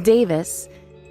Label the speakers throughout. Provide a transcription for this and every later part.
Speaker 1: Davis,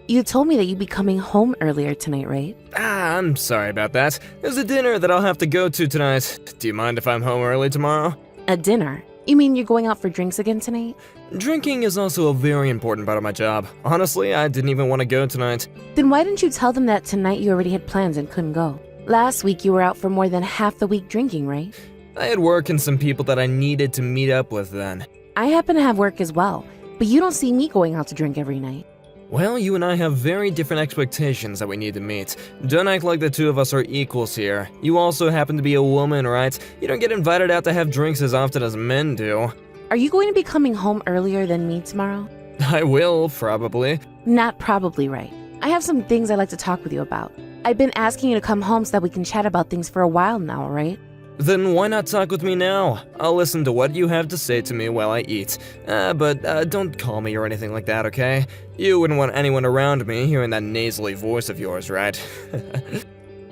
Speaker 1: you told me that you'd be coming home earlier tonight, right?
Speaker 2: I'm sorry about that. There's a dinner that I'll have to go to tonight. Do you mind if I'm home early tomorrow?
Speaker 1: A dinner? You mean you're going out for drinks again tonight?
Speaker 2: Drinking is also a very important part of my job. Honestly, I didn't even want to go tonight.
Speaker 1: Then why didn't you tell them that tonight you already had plans and couldn't go? Last week you were out for more than half the week drinking, right?
Speaker 2: I had work and some people that I needed to meet up with then.
Speaker 1: I happen to have work as well, but you don't see me going out to drink every night.
Speaker 2: Well, you and I have very different expectations that we need to meet. Don't act like the two of us are equals here. You also happen to be a woman, right? You don't get invited out to have drinks as often as men do.
Speaker 1: Are you going to be coming home earlier than me tomorrow?
Speaker 2: I will, probably.
Speaker 1: Not probably, right. I have some things I'd like to talk with you about. I've been asking you to come home so that we can chat about things for a while now, right?
Speaker 2: Then why not talk with me now? I'll listen to what you have to say to me while I eat. But don't call me or anything like that, okay? You wouldn't want anyone around me hearing that nasally voice of yours, right?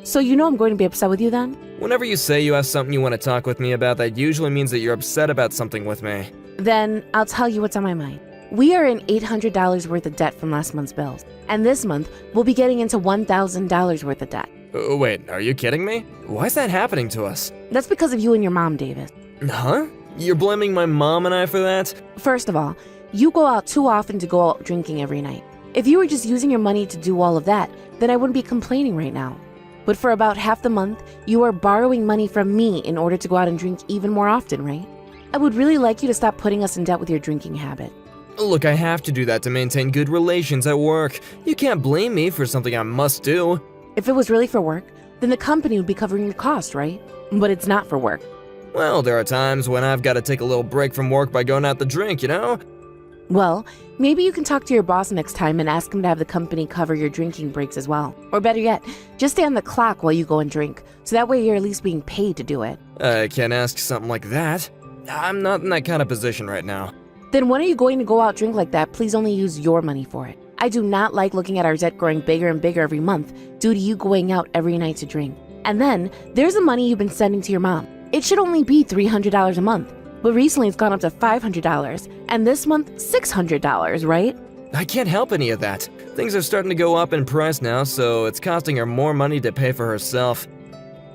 Speaker 1: So you know I'm going to be upset with you then?
Speaker 2: Whenever you say you have something you want to talk with me about, that usually means that you're upset about something with me.
Speaker 1: Then I'll tell you what's on my mind. We are in $800 worth of debt from last month's bills. And this month, we'll be getting into $1,000 worth of debt.
Speaker 2: Wait, are you kidding me? Why is that happening to us?
Speaker 1: That's because of you and your mom, Davis.
Speaker 2: Huh? You're blaming my mom and I for that?
Speaker 1: First of all, you go out too often to go out drinking every night. If you were just using your money to do all of that, then I wouldn't be complaining right now. But for about half the month, you are borrowing money from me in order to go out and drink even more often, right? I would really like you to stop putting us in debt with your drinking habit.
Speaker 2: Look, I have to do that to maintain good relations at work. You can't blame me for something I must do.
Speaker 1: If it was really for work, then the company would be covering the cost, right? But it's not for work.
Speaker 2: Well, there are times when I've got to take a little break from work by going out to drink, you know?
Speaker 1: Well, maybe you can talk to your boss next time and ask him to have the company cover your drinking breaks as well. Or better yet, just stay on the clock while you go and drink, so that way you're at least being paid to do it.
Speaker 2: I can't ask something like that. I'm not in that kind of position right now.
Speaker 1: Then when are you going to go out drink like that? Please only use your money for it. I do not like looking at our debt growing bigger and bigger every month due to you going out every night to drink. And then, there's the money you've been sending to your mom. It should only be $300 a month, but recently it's gone up to $500, and this month, $600, right?
Speaker 2: I can't help any of that. Things are starting to go up in price now, so it's costing her more money to pay for herself.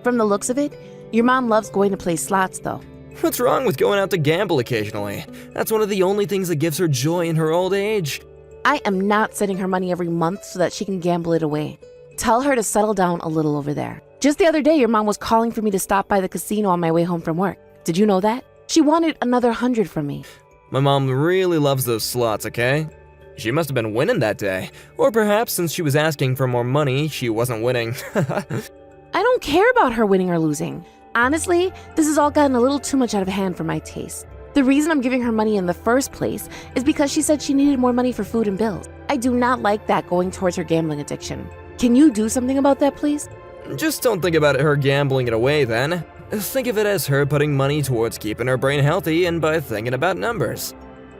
Speaker 1: From the looks of it, your mom loves going to play slots though.
Speaker 2: What's wrong with going out to gamble occasionally? That's one of the only things that gives her joy in her old age.
Speaker 1: I am not sending her money every month so that she can gamble it away. Tell her to settle down a little over there. Just the other day, your mom was calling for me to stop by the casino on my way home from work. Did you know that? She wanted another 100 from me.
Speaker 2: My mom really loves those slots, okay? She must have been winning that day. Or perhaps since she was asking for more money, she wasn't winning.
Speaker 1: I don't care about her winning or losing. Honestly, this has all gotten a little too much out of hand for my taste. The reason I'm giving her money in the first place is because she said she needed more money for food and bills. I do not like that going towards her gambling addiction. Can you do something about that, please?
Speaker 2: Just don't think about her gambling it away then. Think of it as her putting money towards keeping her brain healthy and by thinking about numbers.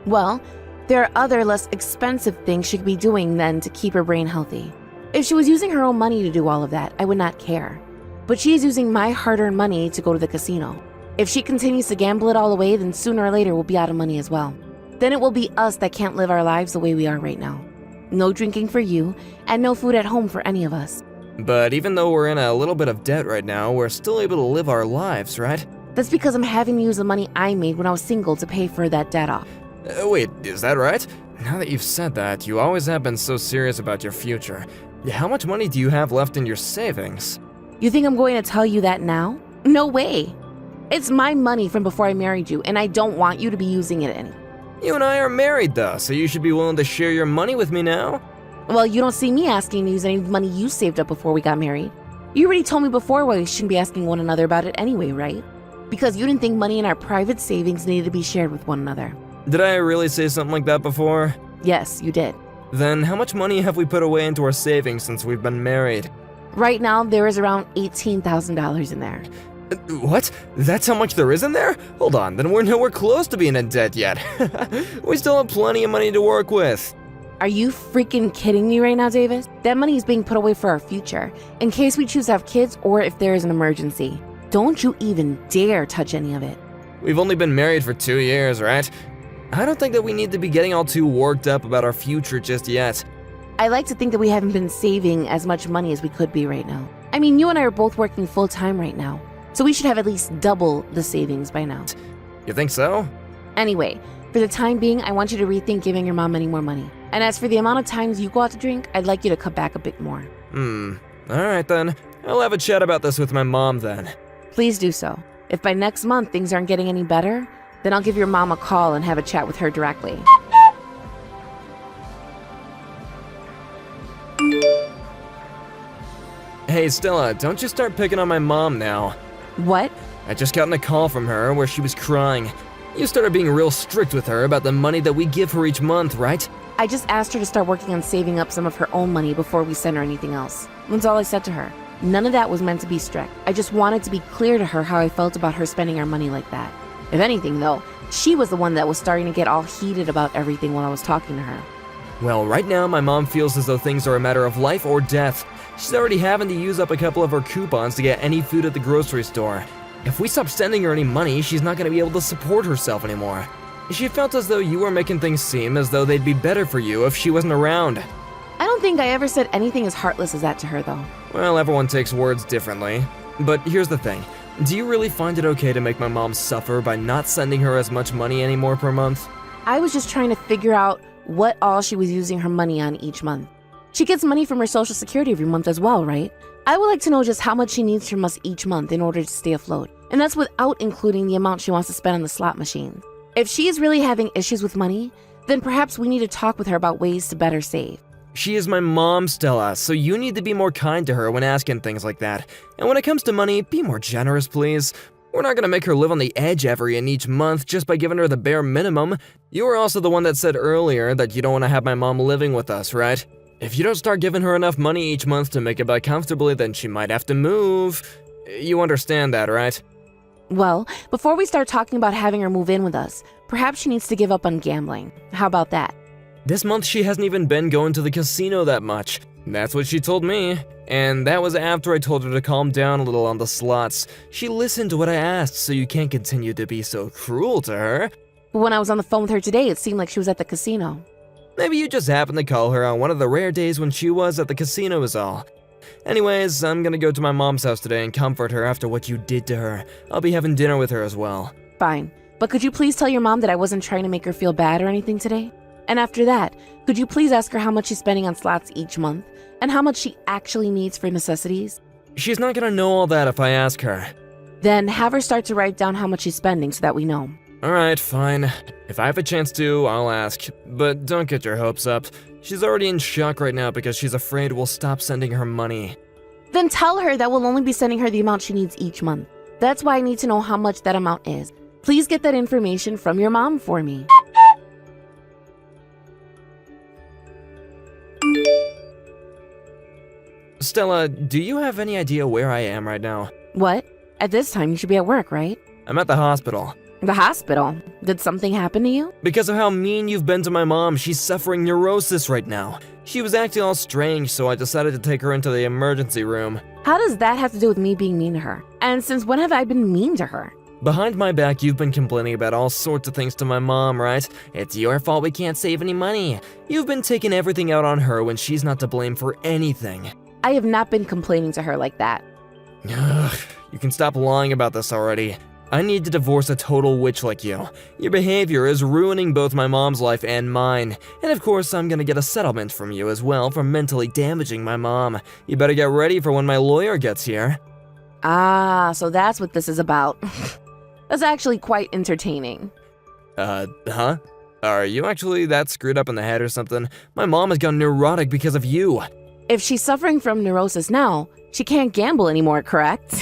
Speaker 1: Well, there are other less expensive things she could be doing then to keep her brain healthy. If she was using her own money to do all of that, I would not care. But she is using my hard-earned money to go to the casino. If she continues to gamble it all away, then sooner or later we'll be out of money as well. Then it will be us that can't live our lives the way we are right now. No drinking for you, and no food at home for any of us.
Speaker 2: But even though we're in a little bit of debt right now, we're still able to live our lives, right?
Speaker 1: That's because I'm having to use the money I made when I was single to pay for that debt off.
Speaker 2: Wait, is that right? Now that you've said that, you always have been so serious about your future. How much money do you have left in your savings?
Speaker 1: You think I'm going to tell you that now? No way. It's my money from before I married you, and I don't want you to be using it any.
Speaker 2: You and I are married though, so you should be willing to share your money with me now.
Speaker 1: Well, you don't see me asking to use any money you saved up before we got married. You already told me before why we shouldn't be asking one another about it anyway, right? Because you didn't think money in our private savings needed to be shared with one another.
Speaker 2: Did I really say something like that before?
Speaker 1: Yes, you did.
Speaker 2: Then how much money have we put away into our savings since we've been married?
Speaker 1: Right now, there is around $18,000 in there.
Speaker 2: What? That's how much there is in there? Hold on, then we're nowhere close to being in debt yet. We still have plenty of money to work with.
Speaker 1: Are you freaking kidding me right now, Davis? That money is being put away for our future, in case we choose to have kids or if there is an emergency. Don't you even dare touch any of it.
Speaker 2: We've only been married for 2 years, right? I don't think that we need to be getting all too worked up about our future just yet.
Speaker 1: I like to think that we haven't been saving as much money as we could be right now. I mean, you and I are both working full-time right now, so we should have at least double the savings by now.
Speaker 2: You think so?
Speaker 1: Anyway, for the time being, I want you to rethink giving your mom any more money. And as for the amount of times you go out to drink, I'd like you to cut back a bit more.
Speaker 2: Alright then. I'll have a chat about this with my mom then.
Speaker 1: Please do so. If by next month things aren't getting any better, then I'll give your mom a call and have a chat with her directly.
Speaker 2: Hey Stella, don't you start picking on my mom now.
Speaker 1: What?
Speaker 2: I just gotten a call from her where she was crying. You started being real strict with her about the money that we give her each month, right?
Speaker 1: I just asked her to start working on saving up some of her own money before we send her anything else. That's all I said to her. None of that was meant to be strict. I just wanted to be clear to her how I felt about her spending our money like that. If anything, though, she was the one that was starting to get all heated about everything while I was talking to her.
Speaker 2: Well, right now my mom feels as though things are a matter of life or death. She's already having to use up a couple of her coupons to get any food at the grocery store. If we stop sending her any money, she's not going to be able to support herself anymore. She felt as though you were making things seem as though they'd be better for you if she wasn't around.
Speaker 1: I don't think I ever said anything as heartless as that to her, though.
Speaker 2: Well, everyone takes words differently. But here's the thing. Do you really find it okay to make my mom suffer by not sending her as much money anymore per month?
Speaker 1: I was just trying to figure out what all she was using her money on each month. She gets money from her Social Security every month as well, right? I would like to know just how much she needs from us each month in order to stay afloat. And that's without including the amount she wants to spend on the slot machine. If she is really having issues with money, then perhaps we need to talk with her about ways to better save.
Speaker 2: She is my mom, Stella, so you need to be more kind to her when asking things like that. And when it comes to money, be more generous, please. We're not gonna make her live on the edge every and each month just by giving her the bare minimum. You were also the one that said earlier that you don't want to have my mom living with us, right? If you don't start giving her enough money each month to make it back comfortably, then she might have to move. You understand that, right?
Speaker 1: Well, before we start talking about having her move in with us, perhaps she needs to give up on gambling. How about that?
Speaker 2: This month she hasn't even been going to the casino that much. That's what she told me. And that was after I told her to calm down a little on the slots. She listened to what I asked, so you can't continue to be so cruel to her.
Speaker 1: But when I was on the phone with her today, it seemed like she was at the casino.
Speaker 2: Maybe you just happened to call her on one of the rare days when she was at the casino is all. Anyways, I'm gonna go to my mom's house today and comfort her after what you did to her. I'll be having dinner with her as well.
Speaker 1: Fine. But could you please tell your mom that I wasn't trying to make her feel bad or anything today? And after that, could you please ask her how much she's spending on slots each month? And how much she actually needs for necessities?
Speaker 2: She's not gonna know all that if I ask her.
Speaker 1: Then have her start to write down how much she's spending so that we know.
Speaker 2: Alright, fine. If I have a chance to, I'll ask. But don't get your hopes up. She's already in shock right now because she's afraid we'll stop sending her money.
Speaker 1: Then tell her that we'll only be sending her the amount she needs each month. That's why I need to know how much that amount is. Please get that information from your mom for me.
Speaker 2: Stella, do you have any idea where I am right now?
Speaker 1: What? At this time, you should be at work, right?
Speaker 2: I'm at the hospital.
Speaker 1: The hospital? Did something happen to you?
Speaker 2: Because of how mean you've been to my mom, she's suffering neurosis right now. She was acting all strange, so I decided to take her into the emergency room.
Speaker 1: How does that have to do with me being mean to her? And since when have I been mean to her?
Speaker 2: Behind my back, you've been complaining about all sorts of things to my mom, right? It's your fault we can't save any money. You've been taking everything out on her when she's not to blame for anything.
Speaker 1: I have not been complaining to her like that.
Speaker 2: Ugh, you can stop lying about this already. I need to divorce a total witch like you. Your behavior is ruining both my mom's life and mine. And of course, I'm gonna get a settlement from you as well for mentally damaging my mom. You better get ready for when my lawyer gets here.
Speaker 1: Ah, so that's what this is about. That's actually quite entertaining.
Speaker 2: Huh? Are you actually that screwed up in the head or something? My mom has gone neurotic because of you.
Speaker 1: If she's suffering from neurosis now, she can't gamble anymore, correct?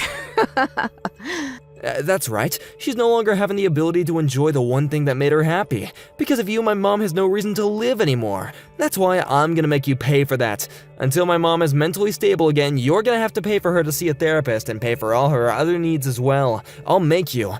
Speaker 2: That's right. She's no longer having the ability to enjoy the one thing that made her happy. Because of you, my mom has no reason to live anymore. That's why I'm gonna make you pay for that. Until my mom is mentally stable again, you're gonna have to pay for her to see a therapist and pay for all her other needs as well. I'll make you.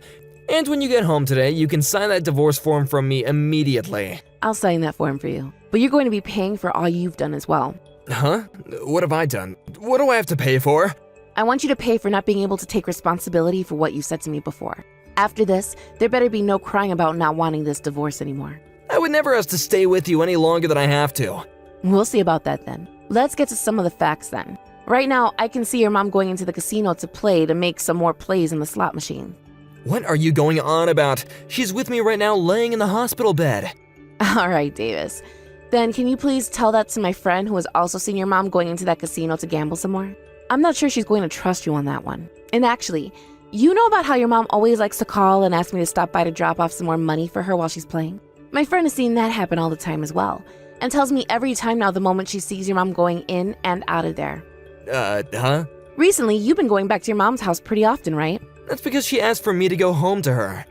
Speaker 2: And when you get home today, you can sign that divorce form from me immediately.
Speaker 1: I'll sign that form for you. But you're going to be paying for all you've done as well.
Speaker 2: Huh? What have I done? What do I have to pay for?
Speaker 1: I want you to pay for not being able to take responsibility for what you said to me before. After this, there better be no crying about not wanting this divorce anymore.
Speaker 2: I would never ask to stay with you any longer than I have to.
Speaker 1: We'll see about that then. Let's get to some of the facts then. Right now, I can see your mom going into the casino to play to make some more plays in the slot machine.
Speaker 2: What are you going on about? She's with me right now laying in the hospital bed.
Speaker 1: All right, Davis. Then can you please tell that to my friend who has also seen your mom going into that casino to gamble some more? I'm not sure she's going to trust you on that one. And actually, you know about how your mom always likes to call and ask me to stop by to drop off some more money for her while she's playing? My friend has seen that happen all the time as well, and tells me every time now the moment she sees your mom going in and out of there.
Speaker 2: Huh?
Speaker 1: Recently, you've been going back to your mom's house pretty often, right?
Speaker 2: That's because she asked for me to go home to her.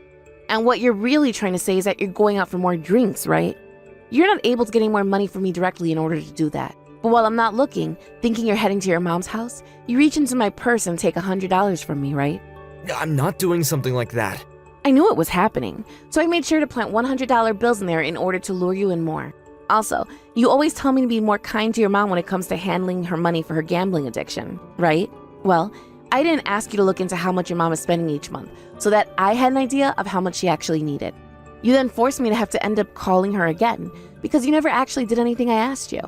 Speaker 1: And what you're really trying to say is that you're going out for more drinks, right? You're not able to get any more money from me directly in order to do that. But while I'm not looking, thinking you're heading to your mom's house, you reach into my purse and take $100 from me, right?
Speaker 2: I'm not doing something like that.
Speaker 1: I knew it was happening, so I made sure to plant $100 bills in there in order to lure you in more. Also, you always tell me to be more kind to your mom when it comes to handling her money for her gambling addiction, right? Well, I didn't ask you to look into how much your mom is spending each month, so that I had an idea of how much she actually needed. You then forced me to have to end up calling her again, because you never actually did anything I asked you.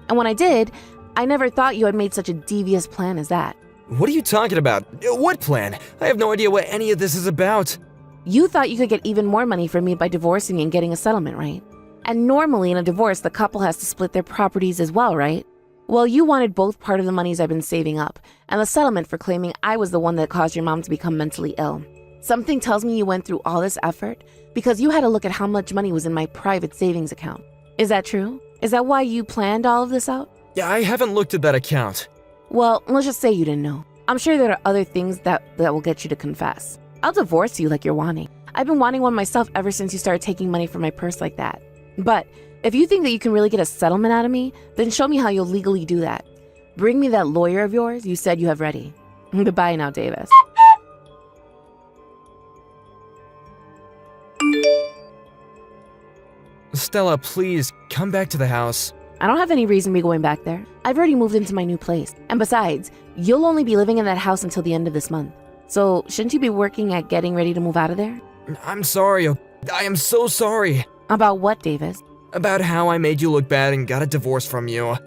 Speaker 1: And when I did, I never thought you had made such a devious plan as that.
Speaker 2: What are you talking about? What plan? I have no idea what any of this is about.
Speaker 1: You thought you could get even more money from me by divorcing me and getting a settlement, right? And normally in a divorce, the couple has to split their properties as well, right? Well, you wanted both part of the monies I've been saving up, and the settlement for claiming I was the one that caused your mom to become mentally ill. Something tells me you went through all this effort because you had to look at how much money was in my private savings account. Is that true? Is that why you planned all of this out?
Speaker 2: Yeah, I haven't looked at that account.
Speaker 1: Well, let's just say you didn't know. I'm sure there are other things that will get you to confess. I'll divorce you like you're wanting. I've been wanting one myself ever since you started taking money from my purse like that. But if you think that you can really get a settlement out of me, then show me how you'll legally do that. Bring me that lawyer of yours you said you have ready. Goodbye now, Davis.
Speaker 2: Stella, please, come back to the house.
Speaker 1: I don't have any reason to be going back there. I've already moved into my new place. And besides, you'll only be living in that house until the end of this month. So shouldn't you be working at getting ready to move out of there?
Speaker 2: I'm sorry. I am so sorry.
Speaker 1: About what, Davis?
Speaker 2: About how I made you look bad and got a divorce from you.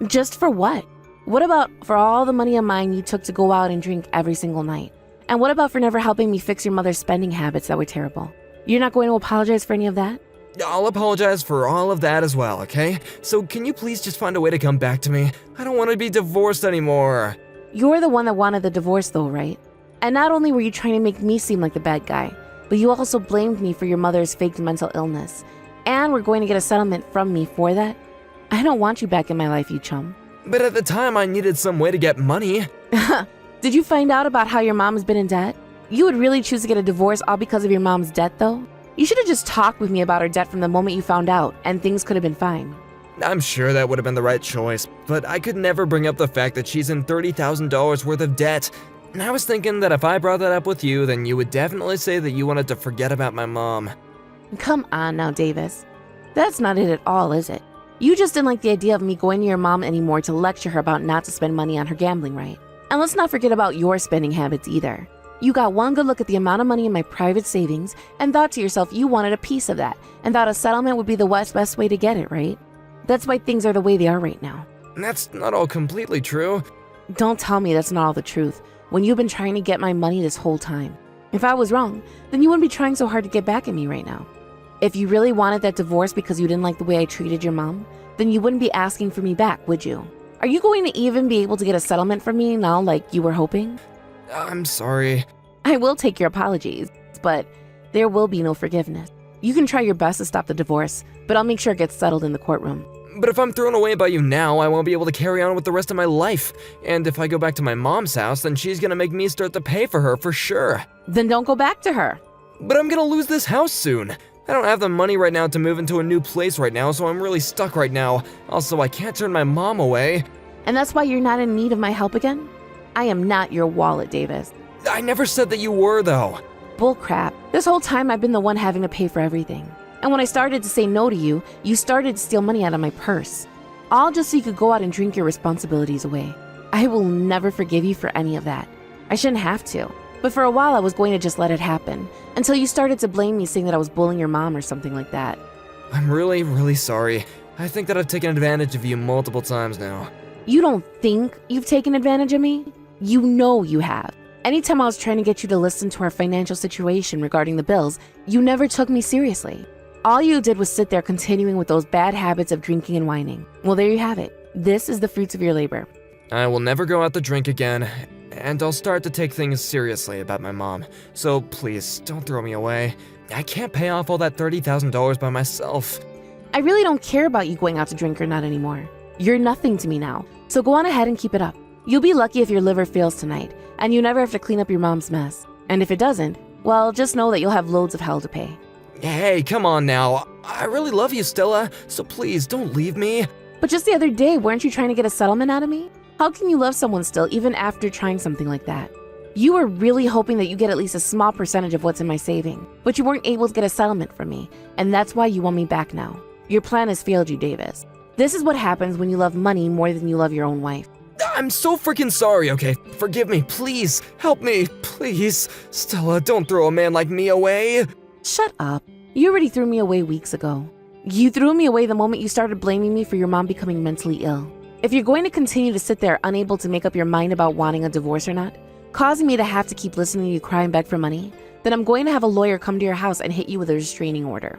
Speaker 1: Just for what? What about for all the money of mine you took to go out and drink every single night? And what about for never helping me fix your mother's spending habits that were terrible? You're not going to apologize for any of that?
Speaker 2: I'll apologize for all of that as well, okay? So can you please just find a way to come back to me? I don't want to be divorced anymore.
Speaker 1: You're the one that wanted the divorce though, right? And not only were you trying to make me seem like the bad guy, but you also blamed me for your mother's faked mental illness. And we're going to get a settlement from me for that? I don't want you back in my life, you chum.
Speaker 2: But at the time, I needed some way to get money.
Speaker 1: Did you find out about how your mom has been in debt? You would really choose to get a divorce all because of your mom's debt, though? You should have just talked with me about her debt from the moment you found out, and things could have been fine.
Speaker 2: I'm sure that would have been the right choice, but I could never bring up the fact that she's in $30,000 worth of debt. And I was thinking that if I brought that up with you, then you would definitely say that you wanted to forget about my mom.
Speaker 1: Come on now, Davis. That's not it at all, is it? You just didn't like the idea of me going to your mom anymore to lecture her about not to spend money on her gambling, right? And let's not forget about your spending habits either. You got one good look at the amount of money in my private savings and thought to yourself you wanted a piece of that and thought a settlement would be the best way to get it, right? That's why things are the way they are right now.
Speaker 2: That's not all completely true.
Speaker 1: Don't tell me that's not all the truth when you've been trying to get my money this whole time. If I was wrong, then you wouldn't be trying so hard to get back at me right now. If you really wanted that divorce because you didn't like the way I treated your mom, then you wouldn't be asking for me back, would you? Are you going to even be able to get a settlement from me now like you were hoping?
Speaker 2: I'm sorry.
Speaker 1: I will take your apologies, but there will be no forgiveness. You can try your best to stop the divorce, but I'll make sure it gets settled in the courtroom.
Speaker 2: But if I'm thrown away by you now, I won't be able to carry on with the rest of my life. And if I go back to my mom's house, then she's gonna make me start to pay for her for sure.
Speaker 1: Then don't go back to her.
Speaker 2: But I'm gonna lose this house soon. I don't have the money right now to move into a new place right now, so I'm really stuck right now. Also, I can't turn my mom away.
Speaker 1: And that's why you're not in need of my help again? I am not your wallet, Davis.
Speaker 2: I never said that you were, though.
Speaker 1: Bullcrap. This whole time I've been the one having to pay for everything. And when I started to say no to you, you started to steal money out of my purse. All just so you could go out and drink your responsibilities away. I will never forgive you for any of that. I shouldn't have to. But for a while, I was going to just let it happen, until you started to blame me, saying that I was bullying your mom or something like that.
Speaker 2: I'm really, really sorry. I think that I've taken advantage of you multiple times now.
Speaker 1: You don't think you've taken advantage of me? You know you have. Anytime I was trying to get you to listen to our financial situation regarding the bills, you never took me seriously. All you did was sit there continuing with those bad habits of drinking and whining. Well, there you have it. This is the fruits of your labor.
Speaker 2: I will never go out to drink again, and I'll start to take things seriously about my mom. So please, don't throw me away. I can't pay off all that $30,000 by myself.
Speaker 1: I really don't care about you going out to drink or not anymore. You're nothing to me now, so go on ahead and keep it up. You'll be lucky if your liver fails tonight, and you never have to clean up your mom's mess. And if it doesn't, well, just know that you'll have loads of hell to pay.
Speaker 2: Hey, come on now. I really love you, Stella, so please don't leave me.
Speaker 1: But just the other day, weren't you trying to get a settlement out of me? How can you love someone still, even after trying something like that? You were really hoping that you get at least a small percentage of what's in my saving, but you weren't able to get a settlement from me, and that's why you want me back now. Your plan has failed you, Davis. This is what happens when you love money more than you love your own wife.
Speaker 2: I'm so freaking sorry, okay? Forgive me, please. Help me, please. Stella, don't throw a man like me away.
Speaker 1: Shut up. You already threw me away weeks ago. You threw me away the moment you started blaming me for your mom becoming mentally ill. If you're going to continue to sit there unable to make up your mind about wanting a divorce or not, causing me to have to keep listening to you cry and beg for money, then I'm going to have a lawyer come to your house and hit you with a restraining order.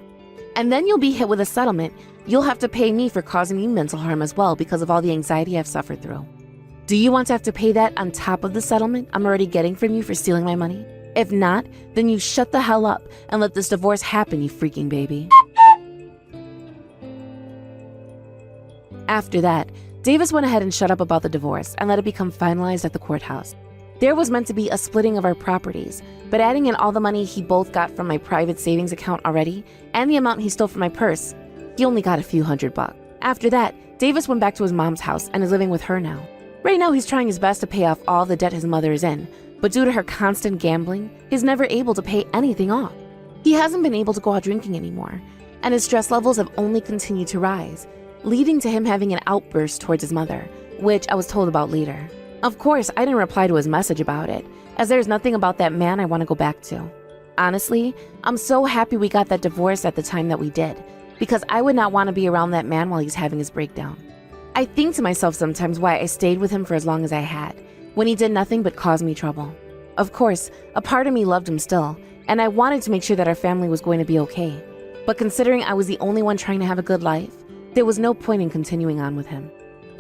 Speaker 1: And then you'll be hit with a settlement. You'll have to pay me for causing me mental harm as well because of all the anxiety I've suffered through. Do you want to have to pay that on top of the settlement I'm already getting from you for stealing my money? If not, then you shut the hell up and let this divorce happen, you freaking baby. After that, Davis went ahead and shut up about the divorce and let it become finalized at the courthouse. There was meant to be a splitting of our properties, but adding in all the money he both got from my private savings account already and the amount he stole from my purse, he only got a few $100. After that, Davis went back to his mom's house and is living with her now. Right now, he's trying his best to pay off all the debt his mother is in, but due to her constant gambling, he's never able to pay anything off. He hasn't been able to go out drinking anymore, and his stress levels have only continued to rise, leading to him having an outburst towards his mother, which I was told about later. Of course, I didn't reply to his message about it, as there's nothing about that man I want to go back to. Honestly, I'm so happy we got that divorce at the time that we did, because I would not want to be around that man while he's having his breakdown. I think to myself sometimes why I stayed with him for as long as I had, when he did nothing but cause me trouble. Of course, a part of me loved him still, and I wanted to make sure that our family was going to be okay. But considering I was the only one trying to have a good life, there was no point in continuing on with him.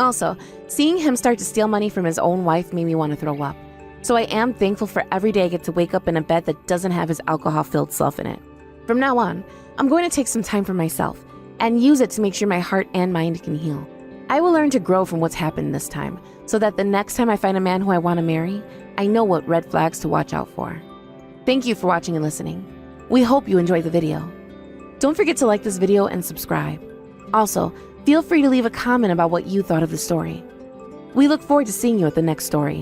Speaker 1: Also, seeing him start to steal money from his own wife made me want to throw up. So I am thankful for every day I get to wake up in a bed that doesn't have his alcohol-filled self in it. From now on, I'm going to take some time for myself and use it to make sure my heart and mind can heal. I will learn to grow from what's happened this time, so that the next time I find a man who I want to marry, I know what red flags to watch out for. Thank you for watching and listening. We hope you enjoyed the video. Don't forget to like this video and subscribe. Also, feel free to leave a comment about what you thought of the story. We look forward to seeing you at the next story.